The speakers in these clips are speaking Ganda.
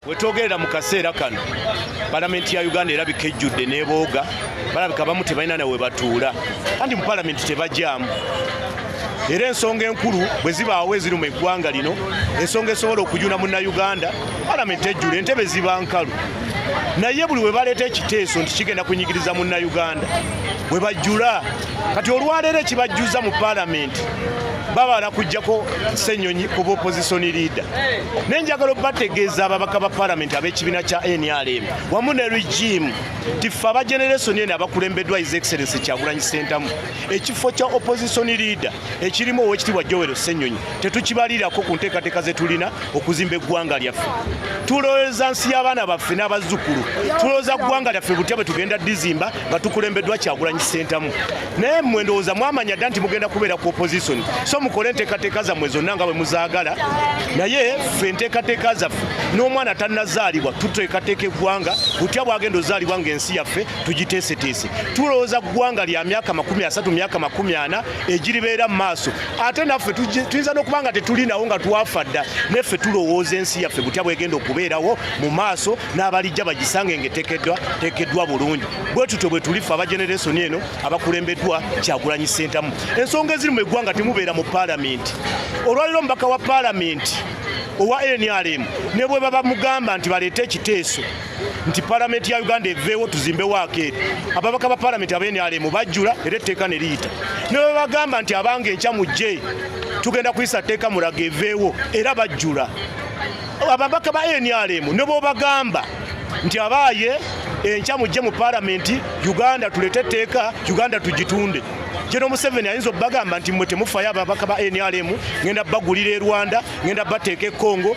Wetwogerera mu kaseera kano Palamenti ya Uganda erabika ejjudde n'ebooga balabika bamu tebalina nawe batuula kandi mu Palamenti tebajjaamu era ensonga enkulu bwe zibaawo eziri mu eggwanga lino ensonga esobola okujuna munnayuganda Palamenti ejjula entebe ziba nkalu naye buli we baleeta ekiteeso nti kigenda kunyigiriza munnayuganda bwe bajjula kati olwaleero ekibajjuza mu Palamenti babala kujjako Ssenyonyi ku opposition leader nenjagala bategeeza ababaka ba Palamenti ab'ekibiina kya NRM wamu ne regime tifa aba generation eno abakulembeddwa His Excellency Kyagulanyi Ssentamu ekifo kya opposition leader ekirimu Oweekitiibwa Joel Ssenyonyi tetukibaliirako ku nteekateeka ze tulina okuzimba eggwanga lyaffe tulowooza nsi y'abaana baffe n'abazzukulu tulowooza ggwanga lyaffe butya bwe tugenda dizimba nga tukulembeddwa Kyagulanyi Ssentamu naye mmwe ndowooza mwamanya dda nti mugenda kubeera ku opposition so mukole enteekateeka zammwe zonna nga bwe muzaagala naye ffe enteekateeka zaffe n'omwana tannazaalibwa tuteekateeka eggwanga butya bwagenda ozaalibwa ng'ensi yaffe tugiteeseteese tulowooza ggwanga lya myaka 30 myaka 40 egiribeera mu maaso ate naffe tuyinza n'okuba nga tetulinawo nga twafa dda neffe tulowooza ensi yaffe butya bwegenda okubeerawo mu maaso n'abalijja bagisange ng'eteekeddwa bulungi bwe tutyo bwe tulifa aba generation eno abakulembeddwa Kyagulanyi Ssentamu ensonga eziri mu eggwanga temubeera mu Palamenti olwaliro omubaka wa Palamenti owa NRM ne bwe baba mugamba nti baleete ekiteeso nti Palamenti ya Uganda eveewo tuzimbewo akeeri ababaka ba Palamenti aba NRM bajjula era etteeka ne liyita ne bwe bagamba nti abanga enkya mujje tugenda kuyisa tteeka mulaga eveewo era bajjula ababaka ba NRM ne bwe bagamba nti abaaye enkya mujje mu Palamenti Uganda tuleete etteeka Uganda tugitunde General Museveni ayinza okubagamba nti mmwe temufayo ababaka ba NRM ngenda bagulira e Rwanda ngenda bateeka e Congo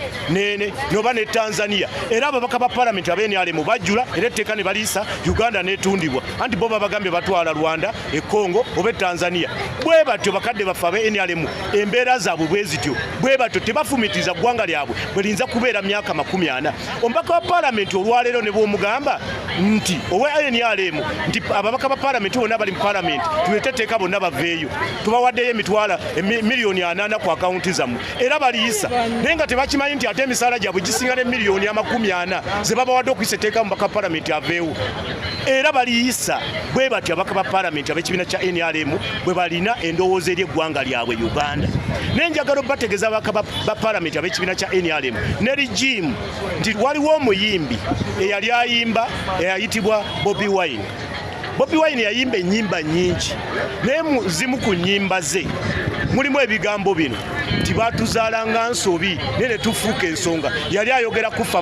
noba ne Tanzania era ababaka ba Palamenti aba NRM bajjula era etteeka ne baliisa Uganda netundibwa anti bo babagambye batwala Rwanda e Congo oba Tanzania bwe batyo bakadde baffe aba NRM embeera zaabwe bwe zityo bwe batyo tebafumitiza ggwanga lyabwe bwe linza kubeera myaka 40 omubaka wa Palamenti olwaleero ne bw'omugamba nti owa NRM nti ababaka ba Palamenti bonna bali mu Palamenti tuleete etteeka bonna baveeyo tubawaddeyo emitwala miliyoni 8 ku akawunti zammwe era baliyisa naye nga tebakimanyi nti ate emisaala gyabwe gisinga ne miliyoni 40 ze babawadde okuyisa etteeka mu baka Palamenti aveewo era baliyisa bwe batyo abaka ba Palamenti ab'ekibiina kya NRM bwe balina endowooza eri eggwanga lyabwe Uganda naye njagala bategeeza abaka ba Palamenti ab'ekibiina kya NRM ne regime nti waliwo omuyimbi eyali ayimba eyayitibwa Bobi Wine Bobi Wine yayimba ennyimba nnyingi naye zimu ku nnyimba ze mulimu ebigambo bino nti baatuzaala nga nsobi naye ne tufuuka ensonga yali ayogera kufa